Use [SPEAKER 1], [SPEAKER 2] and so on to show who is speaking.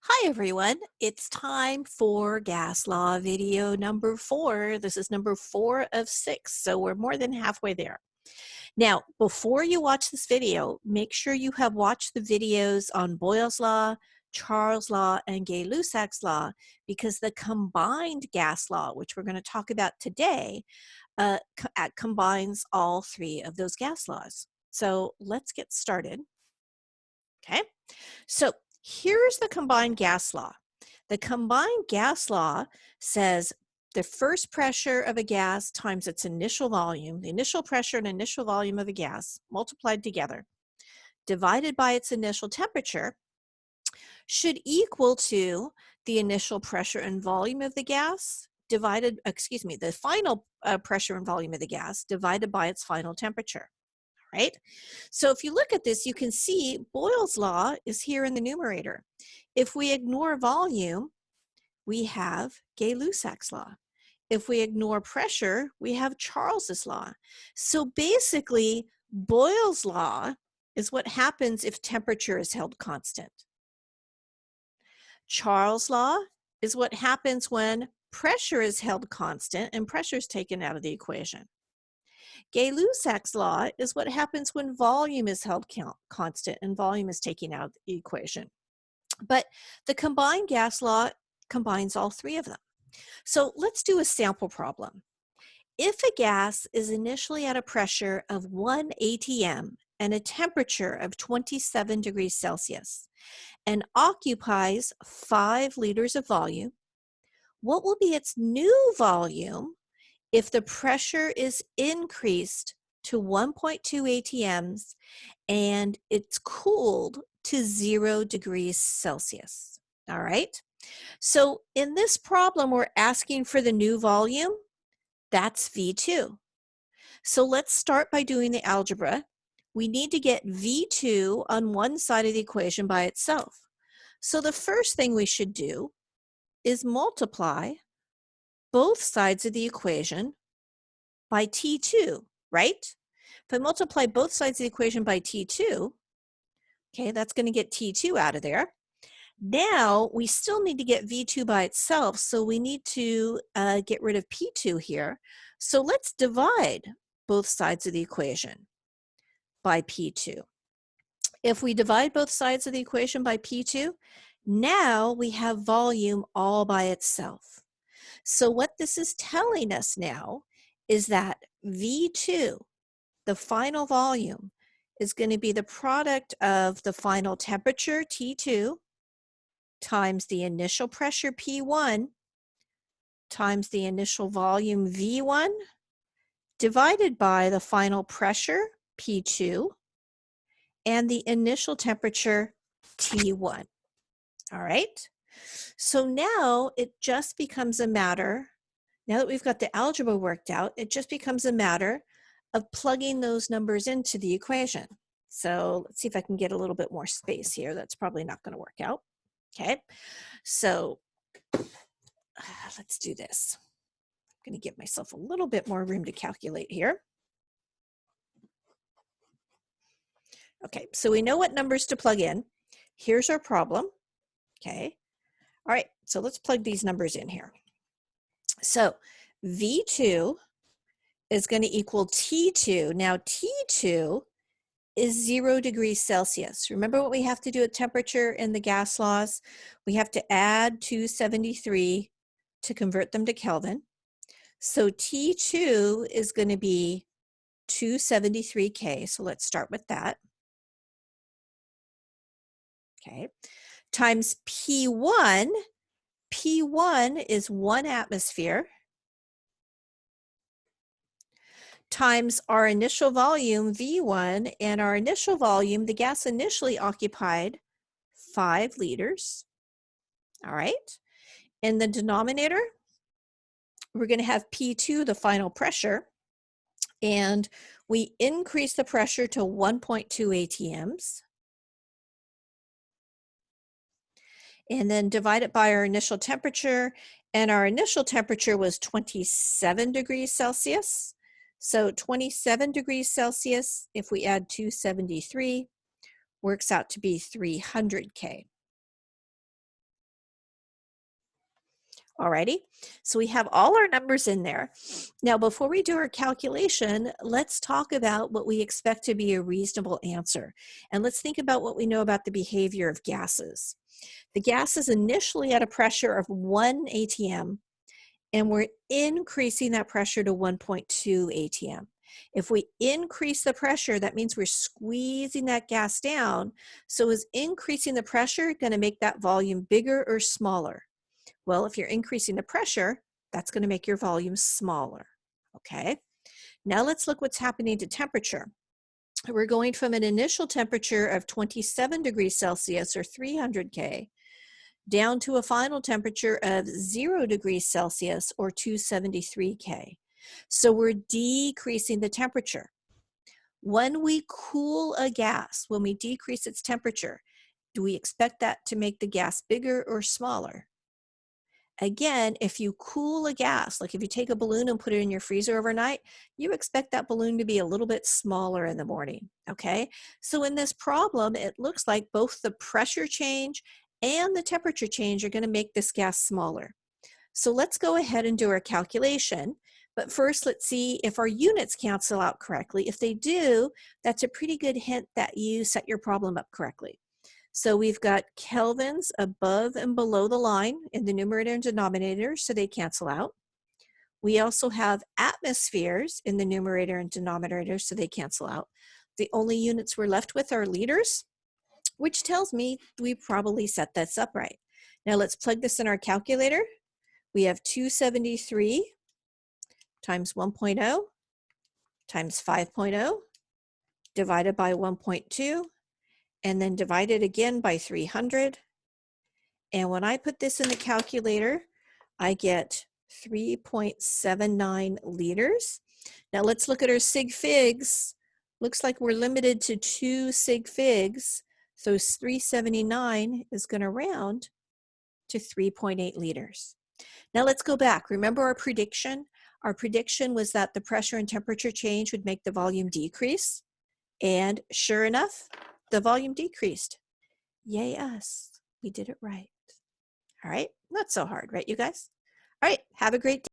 [SPEAKER 1] Hi everyone, it's time for gas law video number 4. This is number 4 of 6, so we're more than halfway there. Now, before you watch this video, make sure you have watched the videos on Boyle's law, Charles' law, and Gay-Lussac's law, because the combined gas law, which we're going to talk about today, combines all 3 of those gas laws. So let's get started. Okay, so here's the combined gas law. The combined gas law says the first pressure of a gas times its initial volume, the initial pressure and initial volume of a gas multiplied together, divided by its initial temperature, should equal to the initial pressure and volume of the gas divided, the final pressure and volume of the gas divided by its final temperature. Right? So if you look at this, you can see Boyle's law is here in the numerator. If we ignore volume, we have Gay-Lussac's law. If we ignore pressure, we have Charles's law. So basically, Boyle's law is what happens if temperature is held constant. Charles' law is what happens when pressure is held constant and pressure is taken out of the equation. Gay-Lussac's law is what happens when volume is held constant and volume is taken out of the equation. But the combined gas law combines all 3 of them. So let's do a sample problem. If a gas is initially at a pressure of 1 atm and a temperature of 27 degrees Celsius and occupies 5 liters of volume, what will be its new volume if the pressure is increased to 1.2 atms and it's cooled to 0 degrees Celsius? All right. So in this problem, we're asking for the new volume. That's V2. So let's start by doing the algebra. We need to get V2 on one side of the equation by itself. So the first thing we should do is multiply both sides of the equation by T2, right? If I multiply both sides of the equation by T2, okay, that's going to get T2 out of there. Now, we still need to get V2 by itself, so we need to get rid of P2 here. So let's divide both sides of the equation by P2. If we divide both sides of the equation by P2, now we have volume all by itself. So what this is telling us now is that V2, the final volume, is going to be the product of the final temperature, T2, times the initial pressure, P1, times the initial volume, V1, divided by the final pressure, P2, and the initial temperature, T1. All right? So now it just becomes a matter, now that we've got the algebra worked out, it just becomes a matter of plugging those numbers into the equation. So let's see if I can get a little bit more space here. That's probably not going to work out. Okay, so let's do this. I'm going to give myself a little bit more room to calculate here. Okay, so we know what numbers to plug in. Here's our problem. Okay, all right, so let's plug these numbers in here. So V2 is going to equal T2. Now T2 is 0 degrees Celsius. Remember what we have to do at temperature in the gas laws? We have to add 273 to convert them to Kelvin. So T2 is going to be 273 K. So let's start with that. Okay. Times P1. P1 is 1 atmosphere. Times our initial volume, V1, and our initial volume, the gas initially occupied 5 liters. All right. In the denominator, we're going to have P2, the final pressure, and we increase the pressure to 1.2 atms. And then divide it by our initial temperature, and our initial temperature was 27 degrees Celsius. So 27 degrees Celsius, if we add 273, works out to be 300 K. Alrighty, so we have all our numbers in there. Now, before we do our calculation, let's talk about what we expect to be a reasonable answer. And let's think about what we know about the behavior of gases. The gas is initially at a pressure of 1 atm, and we're increasing that pressure to 1.2 atm. If we increase the pressure, that means we're squeezing that gas down. So is increasing the pressure going to make that volume bigger or smaller? Well, if you're increasing the pressure, that's going to make your volume smaller. Okay, now let's look what's happening to temperature. We're going from an initial temperature of 27 degrees Celsius or 300 K down to a final temperature of 0 degrees Celsius or 273 K. So we're decreasing the temperature. When we cool a gas, when we decrease its temperature, do we expect that to make the gas bigger or smaller? Again, if you cool a gas, like if you take a balloon and put it in your freezer overnight, you expect that balloon to be a little bit smaller in the morning, okay? So in this problem, it looks like both the pressure change and the temperature change are going to make this gas smaller. So let's go ahead and do our calculation. But first, let's see if our units cancel out correctly. If they do, that's a pretty good hint that you set your problem up correctly. So we've got kelvins above and below the line in the numerator and denominator, so they cancel out. We also have atmospheres in the numerator and denominator, so they cancel out. The only units we're left with are liters, which tells me we probably set this up right. Now let's plug this in our calculator. We have 273 times 1.0 times 5.0 divided by 1.2, and then divided again by 300. And when I put this in the calculator, I get 3.79 liters. Now let's look at our sig figs. Looks like we're limited to 2 sig figs. So 379 is going to round to 3.8 liters. Now let's go back. Remember our prediction? Our prediction was that the pressure and temperature change would make the volume decrease. And sure enough, the volume decreased. Yay us. We did it right. All right, not so hard, right, you guys? All right, have a great day.